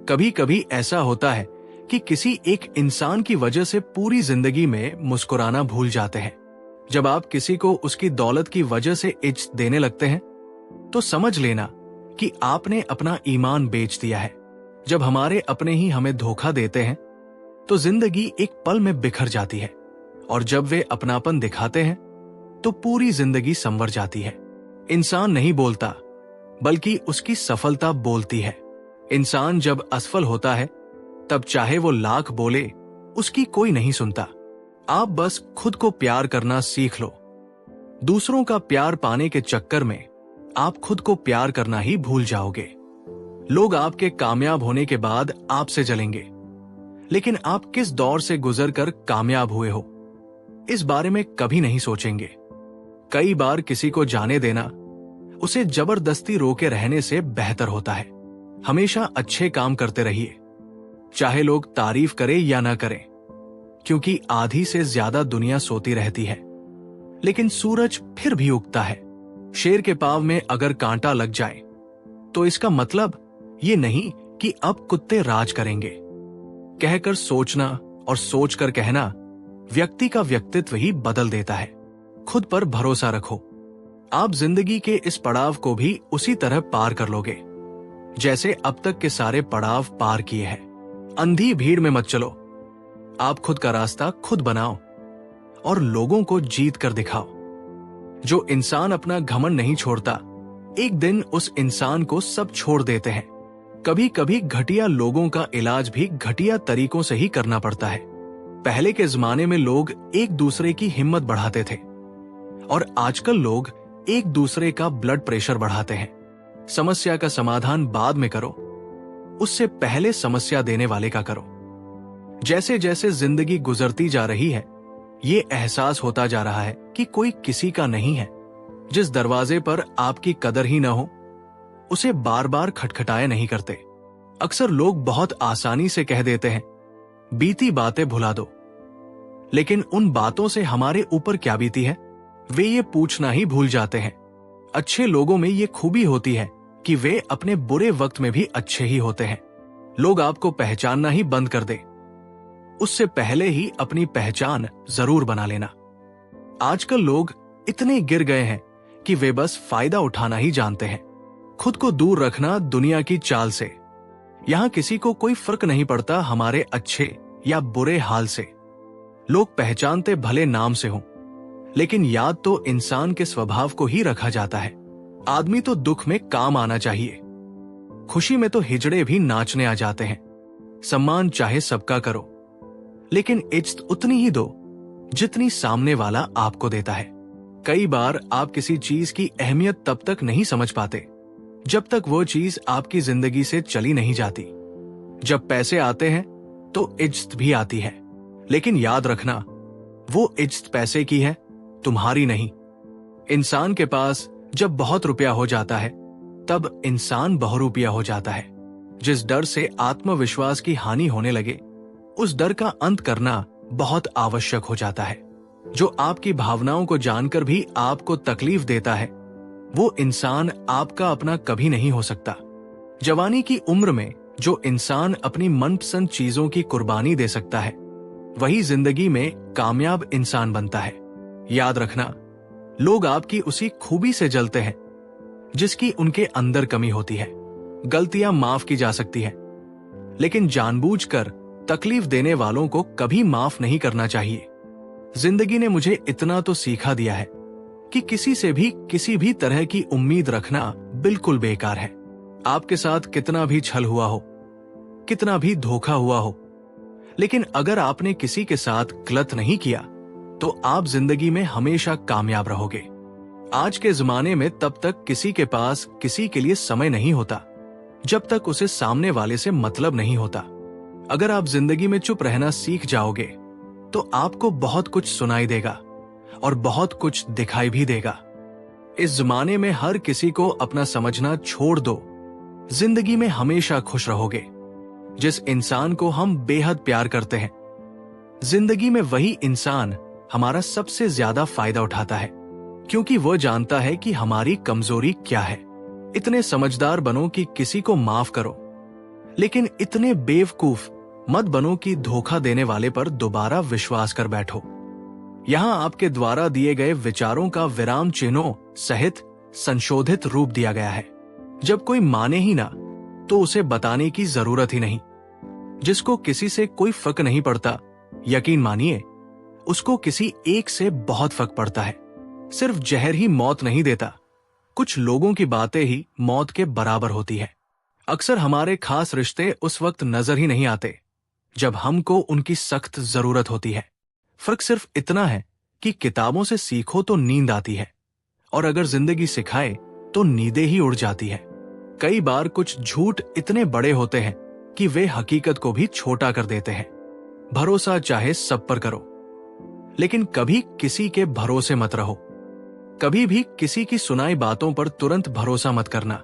कभी कभी ऐसा होता है कि किसी एक इंसान की वजह से पूरी जिंदगी में मुस्कुराना भूल जाते हैं। जब आप किसी को उसकी दौलत की वजह से इज्जत देने लगते हैं तो समझ लेना कि आपने अपना ईमान बेच दिया है। जब हमारे अपने ही हमें धोखा देते हैं तो जिंदगी एक पल में बिखर जाती है, और जब वे अपनापन दिखाते हैं तो पूरी जिंदगी संवर जाती है। इंसान नहीं बोलता, बल्कि उसकी सफलता बोलती है। इंसान जब असफल होता है तब चाहे वो लाख बोले, उसकी कोई नहीं सुनता। आप बस खुद को प्यार करना सीख लो। दूसरों का प्यार पाने के चक्कर में आप खुद को प्यार करना ही भूल जाओगे। लोग आपके कामयाब होने के बाद आपसे जलेंगे, लेकिन आप किस दौर से गुजरकर कामयाब हुए हो, इस बारे में कभी नहीं सोचेंगे। कई बार किसी को जाने देना उसे जबरदस्ती रोके रहने से बेहतर होता है। हमेशा अच्छे काम करते रहिए, चाहे लोग तारीफ करें या ना करें, क्योंकि आधी से ज्यादा दुनिया सोती रहती है, लेकिन सूरज फिर भी उगता है। शेर के पांव में अगर कांटा लग जाए तो इसका मतलब ये नहीं कि अब कुत्ते राज करेंगे। कहकर सोचना और सोचकर कहना व्यक्ति का व्यक्तित्व ही बदल देता है। खुद पर भरोसा रखो। आप जिंदगी के इस पड़ाव को भी उसी तरह पार कर लोगे जैसे अब तक के सारे पड़ाव पार किए हैं। अंधी भीड़ में मत चलो। आप खुद का रास्ता खुद बनाओ और लोगों को जीत कर दिखाओ। जो इंसान अपना घमंड नहीं छोड़ता, एक दिन उस इंसान को सब छोड़ देते हैं। कभी कभी घटिया लोगों का इलाज भी घटिया तरीकों से ही करना पड़ता है। पहले के जमाने में लोग एक दूसरे की हिम्मत बढ़ाते थे, और आजकल लोग एक दूसरे का ब्लड प्रेशर बढ़ाते हैं। समस्या का समाधान बाद में करो, उससे पहले समस्या देने वाले का करो। जैसे जैसे जिंदगी गुजरती जा रही है, ये एहसास होता जा रहा है कि कोई किसी का नहीं है। जिस दरवाजे पर आपकी कदर ही न हो, उसे बार बार खटखटाए नहीं करते। अक्सर लोग बहुत आसानी से कह देते हैं, बीती बातें भुला दो, लेकिन उन बातों से हमारे ऊपर क्या बीती है, वे ये पूछना ही भूल जाते हैं। अच्छे लोगों में ये खूबी होती है कि वे अपने बुरे वक्त में भी अच्छे ही होते हैं। लोग आपको पहचानना ही बंद कर दे, उससे पहले ही अपनी पहचान जरूर बना लेना। आजकल लोग इतने गिर गए हैं कि वे बस फायदा उठाना ही जानते हैं। खुद को दूर रखना दुनिया की चाल से। यहां किसी को कोई फर्क नहीं पड़ता हमारे अच्छे या बुरे हाल से। लोग पहचानते भले नाम से हों, लेकिन याद तो इंसान के स्वभाव को ही रखा जाता है। आदमी तो दुख में काम आना चाहिए, खुशी में तो हिजड़े भी नाचने आ जाते हैं। सम्मान चाहे सबका करो, लेकिन इज्जत उतनी ही दो जितनी सामने वाला आपको देता है। कई बार आप किसी चीज की अहमियत तब तक नहीं समझ पाते जब तक वो चीज आपकी जिंदगी से चली नहीं जाती। जब पैसे आते हैं तो इज्जत भी आती है, लेकिन याद रखना, वो इज्जत पैसे की है, तुम्हारी नहीं। इंसान के पास जब बहुत रुपया हो जाता है तब इंसान बहुरूपिया हो जाता है। जिस डर से आत्मविश्वास की हानि होने लगे, उस डर का अंत करना बहुत आवश्यक हो जाता है। जो आपकी भावनाओं को जानकर भी आपको तकलीफ देता है, वो इंसान आपका अपना कभी नहीं हो सकता। जवानी की उम्र में जो इंसान अपनी मनपसंद चीजों की कुर्बानी दे सकता है, वही जिंदगी में कामयाब इंसान बनता है। याद रखना, लोग आपकी उसी खूबी से जलते हैं जिसकी उनके अंदर कमी होती है। गलतियां माफ की जा सकती है, लेकिन जानबूझकर तकलीफ देने वालों को कभी माफ नहीं करना चाहिए। जिंदगी ने मुझे इतना तो सिखा दिया है कि किसी से भी किसी भी तरह की उम्मीद रखना बिल्कुल बेकार है। आपके साथ कितना भी छल हुआ हो, कितना भी धोखा हुआ हो, लेकिन अगर आपने किसी के साथ गलत नहीं किया तो आप जिंदगी में हमेशा कामयाब रहोगे। आज के जमाने में तब तक किसी के पास किसी के लिए समय नहीं होता जब तक उसे सामने वाले से मतलब नहीं होता। अगर आप जिंदगी में चुप रहना सीख जाओगे तो आपको बहुत कुछ सुनाई देगा और बहुत कुछ दिखाई भी देगा। इस जमाने में हर किसी को अपना समझना छोड़ दो, जिंदगी में हमेशा खुश रहोगे। जिस इंसान को हम बेहद प्यार करते हैं, जिंदगी में वही इंसान हमारा सबसे ज्यादा फायदा उठाता है, क्योंकि वह जानता है कि हमारी कमजोरी क्या है। इतने समझदार बनो कि किसी को माफ करो, लेकिन इतने बेवकूफ मत बनो कि धोखा देने वाले पर दोबारा विश्वास कर बैठो। यहां आपके द्वारा दिए गए विचारों का विराम चिन्हों सहित संशोधित रूप दिया गया है। जब कोई माने ही ना तो उसे बताने की जरूरत ही नहीं। जिसको किसी से कोई फर्क नहीं पड़ता, यकीन मानिए उसको किसी एक से बहुत फर्क पड़ता है। सिर्फ जहर ही मौत नहीं देता, कुछ लोगों की बातें ही मौत के बराबर होती है। अक्सर हमारे खास रिश्ते उस वक्त नजर ही नहीं आते जब हमको उनकी सख्त जरूरत होती है। फर्क सिर्फ इतना है कि किताबों से सीखो तो नींद आती है, और अगर जिंदगी सिखाए तो नींदें ही उड़ जाती है। कई बार कुछ झूठ इतने बड़े होते हैं कि वे हकीकत को भी छोटा कर देते हैं। भरोसा चाहे सब पर करो, लेकिन कभी किसी के भरोसे मत रहो। कभी भी किसी की सुनाई बातों पर तुरंत भरोसा मत करना,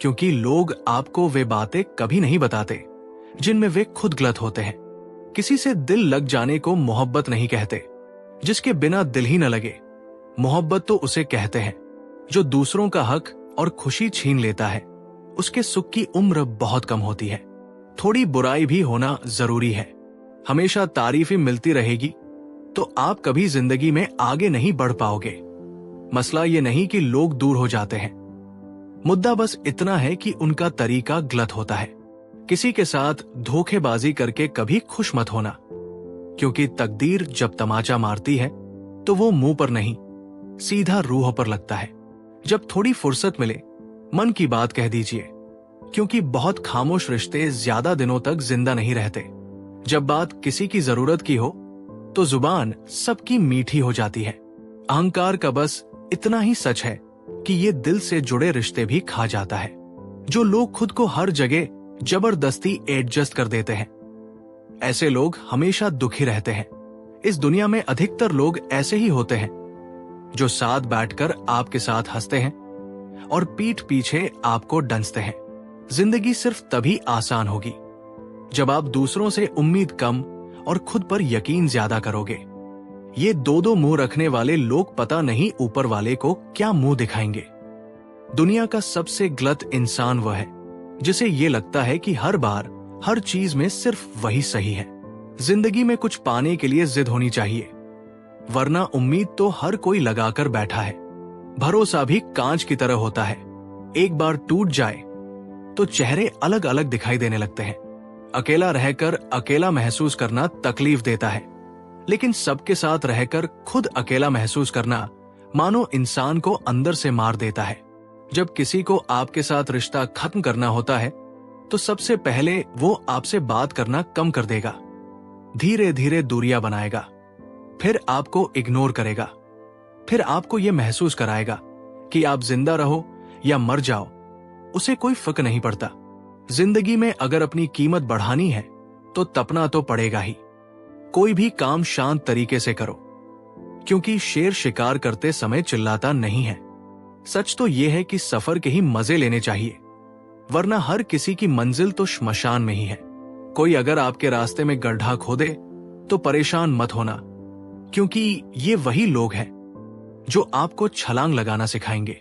क्योंकि लोग आपको वे बातें कभी नहीं बताते जिनमें वे खुद गलत होते हैं। किसी से दिल लग जाने को मोहब्बत नहीं कहते। जिसके बिना दिल ही न लगे, मोहब्बत तो उसे कहते हैं। जो दूसरों का हक और खुशी छीन लेता है, उसके सुख की उम्र बहुत कम होती है। थोड़ी बुराई भी होना जरूरी है। हमेशा तारीफ ही मिलती रहेगी तो आप कभी जिंदगी में आगे नहीं बढ़ पाओगे। मसला ये नहीं कि लोग दूर हो जाते हैं, मुद्दा बस इतना है कि उनका तरीका गलत होता है। किसी के साथ धोखेबाजी करके कभी खुश मत होना, क्योंकि तकदीर जब तमाचा मारती है तो वो मुंह पर नहीं, सीधा रूह पर लगता है। जब थोड़ी फुर्सत मिले, मन की बात कह दीजिए, क्योंकि बहुत खामोश रिश्ते ज्यादा दिनों तक जिंदा नहीं रहते। जब बात किसी की जरूरत की हो तो जुबान सबकी मीठी हो जाती है। अहंकार का बस इतना ही सच है कि ये दिल से जुड़े रिश्ते भी खा जाता है। जो लोग खुद को हर जगह जबरदस्ती एडजस्ट कर देते हैं, ऐसे लोग हमेशा दुखी रहते हैं। इस दुनिया में अधिकतर लोग ऐसे ही होते हैं, जो साथ बैठकर आपके साथ हंसते हैं और पीठ पीछे आपको डंसते हैं। जिंदगी सिर्फ तभी आसान होगी जब आप दूसरों से उम्मीद कम और खुद पर यकीन ज्यादा करोगे। ये दो मुंह रखने वाले लोग पता नहीं ऊपर वाले को क्या मुंह दिखाएंगे। दुनिया का सबसे गलत इंसान वह है जिसे ये लगता है कि हर बार हर चीज में सिर्फ वही सही है। जिंदगी में कुछ पाने के लिए जिद होनी चाहिए, वरना उम्मीद तो हर कोई लगाकर बैठा है। भरोसा भी कांच की तरह होता है, एक बार टूट जाए तो चेहरे अलग अलग दिखाई देने लगते हैं। अकेला रहकर अकेला महसूस करना तकलीफ देता है, लेकिन सबके साथ रहकर खुद अकेला महसूस करना मानो इंसान को अंदर से मार देता है। जब किसी को आपके साथ रिश्ता खत्म करना होता है तो सबसे पहले वो आपसे बात करना कम कर देगा, धीरे धीरे दूरियां बनाएगा, फिर आपको इग्नोर करेगा, फिर आपको ये महसूस कराएगा कि आप जिंदा रहो या मर जाओ, उसे कोई फर्क नहीं पड़ता। जिंदगी में अगर अपनी कीमत बढ़ानी है तो तपना तो पड़ेगा ही। कोई भी काम शांत तरीके से करो, क्योंकि शेर शिकार करते समय चिल्लाता नहीं है। सच तो यह है कि सफर के ही मजे लेने चाहिए, वरना हर किसी की मंजिल तो श्मशान में ही है। कोई अगर आपके रास्ते में गड्ढा खोदे तो परेशान मत होना, क्योंकि ये वही लोग हैं जो आपको छलांग लगाना सिखाएंगे।